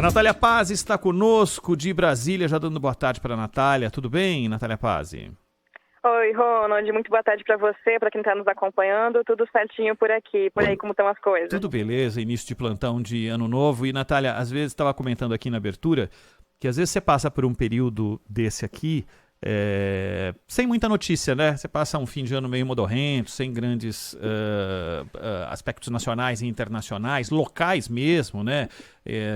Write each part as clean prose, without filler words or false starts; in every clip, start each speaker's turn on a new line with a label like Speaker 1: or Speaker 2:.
Speaker 1: A Natália Paz está conosco de Brasília, já dando boa tarde para a Natália. Tudo bem, Natália Paz?
Speaker 2: Oi, Ronald. Muito boa tarde para você, para quem está nos acompanhando. Tudo certinho por aqui. Por aí, como estão as coisas?
Speaker 1: Tudo beleza, início de plantão de ano novo. E, Natália, às vezes estava comentando aqui na abertura que às vezes você passa por um período desse aqui sem muita notícia, né? Você passa um fim de ano meio modorrento, sem grandes aspectos nacionais e internacionais, locais mesmo, né?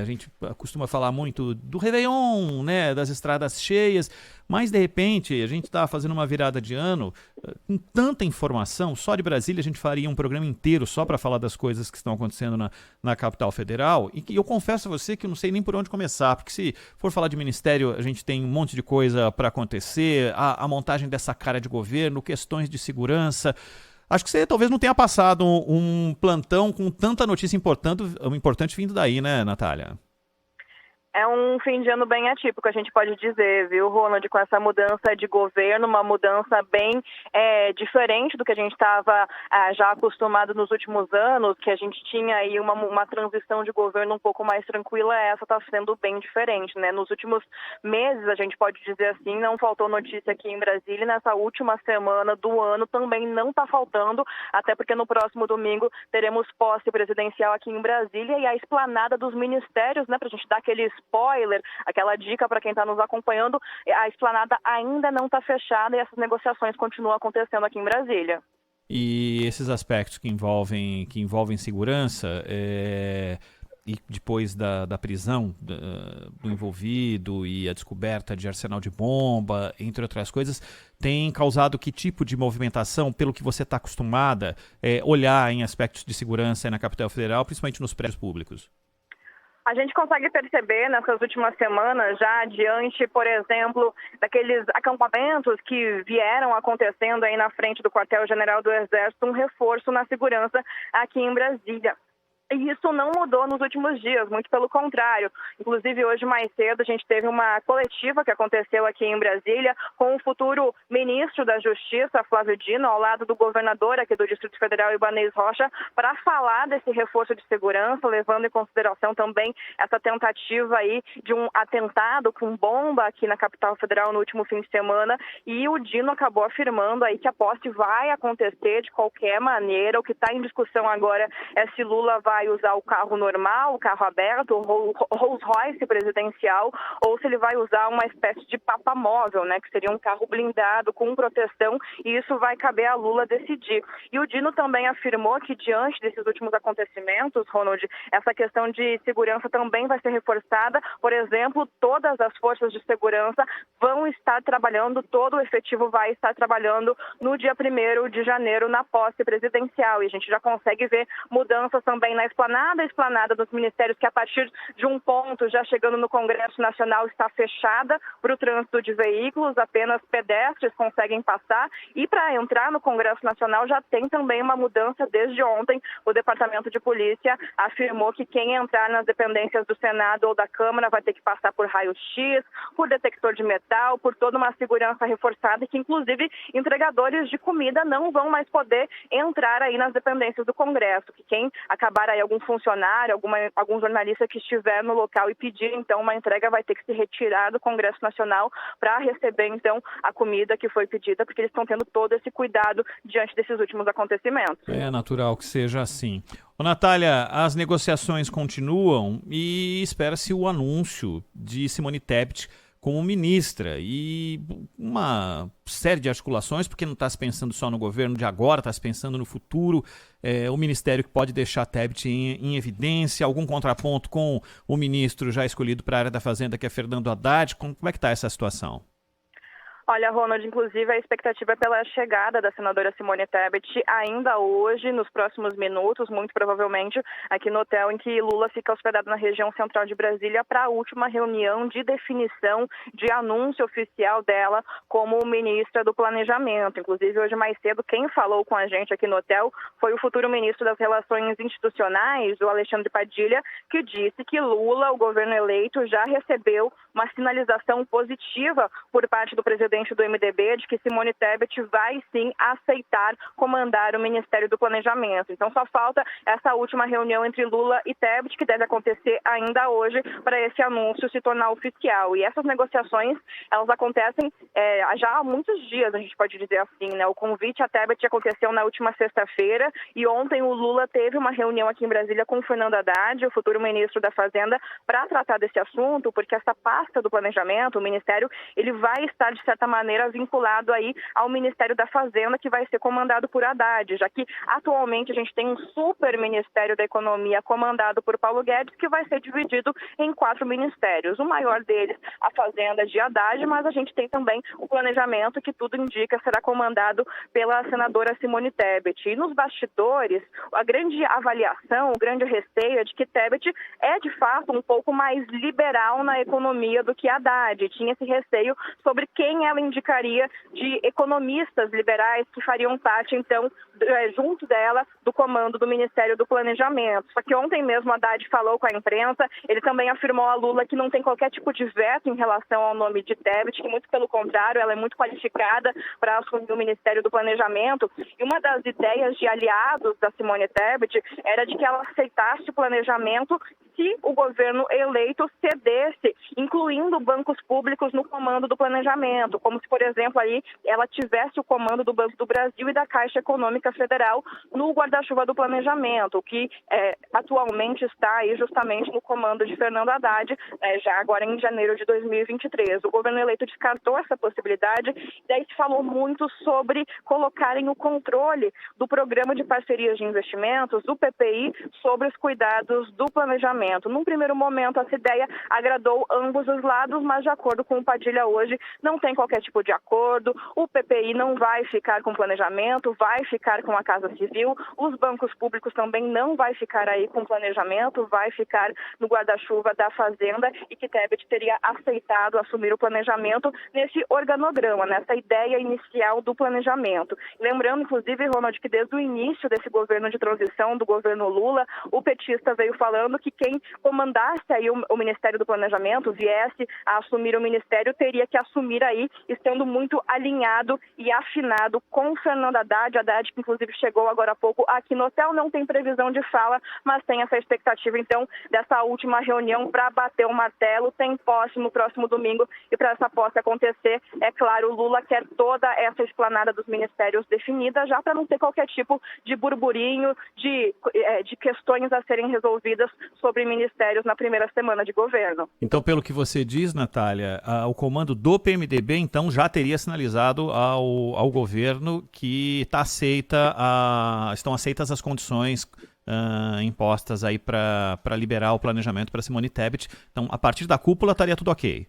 Speaker 1: A gente costuma falar muito do Réveillon, né? Das estradas cheias, mas de repente a gente está fazendo uma virada de ano com tanta informação. Só de Brasília a gente faria um programa inteiro só para falar das coisas que estão acontecendo na capital federal, e que eu confesso a você que eu não sei nem por onde começar, porque se for falar de ministério a gente tem um monte de coisa para acontecer, a montagem dessa cara de governo, questões de segurança. Acho que você talvez não tenha passado um plantão com tanta notícia importante vindo daí, né, Natália?
Speaker 2: É um fim de ano bem atípico, a gente pode dizer, viu, Ronald, com essa mudança de governo, uma mudança bem diferente do que a gente estava já acostumado nos últimos anos, que a gente tinha aí uma transição de governo um pouco mais tranquila. Essa está sendo bem diferente, né? Nos últimos meses, a gente pode dizer assim, não faltou notícia aqui em Brasília, e nessa última semana do ano também não está faltando, até porque no próximo domingo teremos posse presidencial aqui em Brasília e a esplanada dos ministérios, né, para a gente dar aquele spoiler, aquela dica para quem está nos acompanhando. A esplanada ainda não está fechada e essas negociações continuam acontecendo aqui em Brasília.
Speaker 1: E esses aspectos que envolvem segurança, e depois da prisão do envolvido e a descoberta de arsenal de bomba, entre outras coisas, tem causado que tipo de movimentação, pelo que você está acostumada olhar em aspectos de segurança na capital federal, principalmente nos prédios públicos?
Speaker 2: A gente consegue perceber nessas últimas semanas, já diante, por exemplo, daqueles acampamentos que vieram acontecendo aí na frente do quartel-general do Exército, um reforço na segurança aqui em Brasília. E isso não mudou nos últimos dias, muito pelo contrário. Inclusive, hoje mais cedo, a gente teve uma coletiva que aconteceu aqui em Brasília com o futuro ministro da Justiça, Flávio Dino, ao lado do governador aqui do Distrito Federal, Ibanez Rocha, para falar desse reforço de segurança, levando em consideração também essa tentativa aí de um atentado com bomba aqui na capital federal no último fim de semana. E o Dino acabou afirmando aí que a posse vai acontecer de qualquer maneira. O que está em discussão agora é se Lula vai usar o carro normal, o carro aberto, o Rolls Royce presidencial, ou se ele vai usar uma espécie de papamóvel, né, que seria um carro blindado com proteção, e isso vai caber a Lula decidir. E o Dino também afirmou que, diante desses últimos acontecimentos, Ronald, essa questão de segurança também vai ser reforçada. Por exemplo, todas as forças de segurança vão estar trabalhando, todo o efetivo vai estar trabalhando no dia 1º de janeiro, na posse presidencial. E a gente já consegue ver mudanças também na esplanada dos ministérios, que a partir de um ponto, já chegando no Congresso Nacional, está fechada para o trânsito de veículos, apenas pedestres conseguem passar. E para entrar no Congresso Nacional já tem também uma mudança desde ontem. O Departamento de Polícia afirmou que quem entrar nas dependências do Senado ou da Câmara vai ter que passar por raio-x, por detector de metal, por toda uma segurança reforçada, e que inclusive entregadores de comida não vão mais poder entrar aí nas dependências do Congresso, que quem acabar aí algum funcionário, algum jornalista que estiver no local e pedir então uma entrega vai ter que se retirar do Congresso Nacional para receber então a comida que foi pedida, porque eles estão tendo todo esse cuidado diante desses últimos acontecimentos.
Speaker 1: É natural que seja assim. Ô, Natália, as negociações continuam e espera-se o anúncio de Simone Tebet como ministra, e uma série de articulações, porque não está se pensando só no governo de agora, está se pensando no futuro, o ministério que pode deixar a Tebet em evidência, algum contraponto com o ministro já escolhido para a área da Fazenda, que é Fernando Haddad. Como é que está essa situação?
Speaker 2: Olha, Ronald, inclusive a expectativa é pela chegada da senadora Simone Tebet ainda hoje, nos próximos minutos, muito provavelmente, aqui no hotel em que Lula fica hospedado na região central de Brasília, para a última reunião de definição de anúncio oficial dela como ministra do Planejamento. Inclusive, hoje mais cedo, quem falou com a gente aqui no hotel foi o futuro ministro das Relações Institucionais, o Alexandre Padilha, que disse que Lula, o governo eleito, já recebeu uma sinalização positiva por parte do presidente do MDB de que Simone Tebet vai sim aceitar comandar o Ministério do Planejamento. Então só falta essa última reunião entre Lula e Tebet, que deve acontecer ainda hoje, para esse anúncio se tornar oficial. E essas negociações, elas acontecem já há muitos dias, a gente pode dizer assim, né? O convite a Tebet aconteceu na última sexta-feira e ontem o Lula teve uma reunião aqui em Brasília com o Fernando Haddad, o futuro ministro da Fazenda, para tratar desse assunto, porque essa pasta do planejamento, o Ministério, ele vai estar, de certa maneira, vinculado aí ao Ministério da Fazenda, que vai ser comandado por Haddad, já que atualmente a gente tem um super Ministério da Economia comandado por Paulo Guedes, que vai ser dividido em 4 ministérios. O maior deles, a Fazenda de Haddad, mas a gente tem também o planejamento, que tudo indica será comandado pela senadora Simone Tebet. E nos bastidores, a grande avaliação, o grande receio é de que Tebet é, de fato, um pouco mais liberal na economia do que Haddad. Tinha esse receio sobre quem ela indicaria de economistas liberais que fariam parte, então, junto dela, do comando do Ministério do Planejamento. Só que ontem mesmo Haddad falou com a imprensa, ele também afirmou a Lula que não tem qualquer tipo de veto em relação ao nome de Tebet, que muito pelo contrário, ela é muito qualificada para assumir o Ministério do Planejamento. E uma das ideias de aliados da Simone Tebet era de que ela aceitasse o planejamento se o governo eleito cedesse, incluindo bancos públicos no comando do planejamento, como se, por exemplo, aí ela tivesse o comando do Banco do Brasil e da Caixa Econômica Federal no guarda-chuva do planejamento, que atualmente está aí justamente no comando de Fernando Haddad, já agora em janeiro de 2023. O governo eleito descartou essa possibilidade, daí se falou muito sobre colocarem o controle do Programa de Parcerias de Investimentos, do PPI, sobre os cuidados do planejamento. Num primeiro momento, essa ideia agradou ambos os lados, mas de acordo com o Padilha hoje, não tem qualquer tipo de acordo. O PPI não vai ficar com o planejamento, vai ficar com a Casa Civil. Os bancos públicos também não vai ficar aí com o planejamento, vai ficar no guarda-chuva da Fazenda, e que Tebet teria aceitado assumir o planejamento nesse organograma, nessa ideia inicial do planejamento. Lembrando, inclusive, Ronald, que desde o início desse governo de transição, do governo Lula, o petista veio falando que quem comandasse aí o Ministério do Planejamento, viesse a assumir o Ministério, teria que assumir aí, estando muito alinhado e afinado com Fernando Haddad, que inclusive chegou agora há pouco aqui no hotel, não tem previsão de fala, mas tem essa expectativa, então, dessa última reunião para bater o martelo, tem posse no próximo domingo, e para essa posse acontecer, é claro, o Lula quer toda essa esplanada dos ministérios definida, já para não ter qualquer tipo de burburinho, de questões a serem resolvidas sobre ministérios na primeira semana de governo.
Speaker 1: Então, pelo que você diz, Natália, o comando do PMDB, então, já teria sinalizado ao governo que estão aceitas as condições impostas aí para liberar o planejamento para Simone Tebet. Então, a partir da cúpula estaria tudo ok.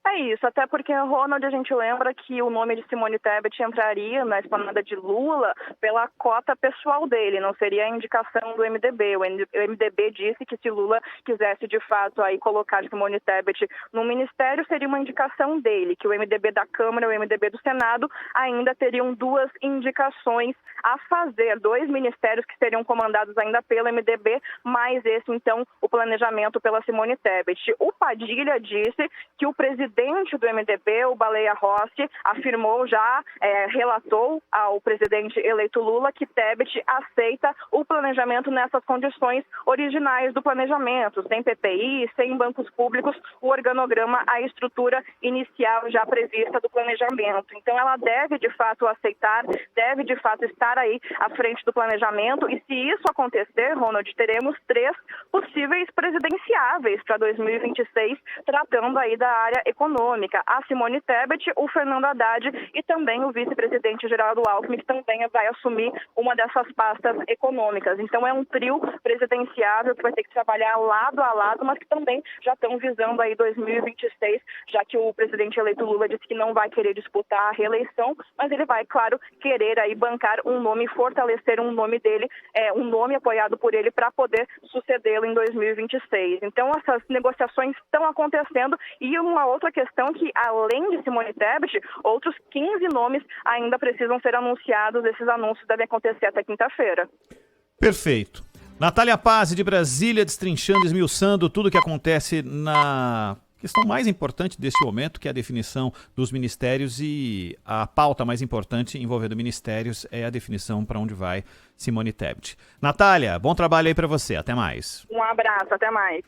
Speaker 2: É isso, até porque, Ronald, a gente lembra que o nome de Simone Tebet entraria na esplanada de Lula pela cota pessoal dele, não seria a indicação do MDB. O MDB disse que se Lula quisesse, de fato, aí colocar Simone Tebet no ministério, seria uma indicação dele, que o MDB da Câmara e o MDB do Senado ainda teriam 2 indicações a fazer, 2 ministérios que seriam comandados ainda pelo MDB, mais esse, então, o planejamento pela Simone Tebet. O Padilha disse que o presidente do MDB, o Baleia Rossi, afirmou já, relatou ao presidente eleito Lula que Tebet aceita o planejamento nessas condições originais do planejamento, sem PPI, sem bancos públicos, o organograma, a estrutura inicial já prevista do planejamento. Então ela deve de fato aceitar, deve de fato estar aí à frente do planejamento, e se isso acontecer, Ronald, teremos 3 possíveis presidenciáveis para 2026, tratando aí da área econômica. A Simone Tebet, o Fernando Haddad e também o vice-presidente Geraldo Alckmin, que também vai assumir uma dessas pastas econômicas. Então é um trio presidenciável que vai ter que trabalhar lado a lado, mas que também já estão visando aí 2026, já que o presidente eleito Lula disse que não vai querer disputar a reeleição, mas ele vai, claro, querer aí bancar um nome, fortalecer um nome dele, um nome apoiado por ele para poder sucedê-lo em 2026. Então essas negociações estão acontecendo, e uma outra questão que, além de Simone Tebet, outros 15 nomes ainda precisam ser anunciados. Esses anúncios devem acontecer até quinta-feira.
Speaker 1: Perfeito. Natália Pazzi, de Brasília, destrinchando, esmiuçando tudo que acontece na questão mais importante desse momento, que é a definição dos ministérios, e a pauta mais importante envolvendo ministérios é a definição para onde vai Simone Tebet. Natália, bom trabalho aí para você. Até mais.
Speaker 2: Um abraço, até mais.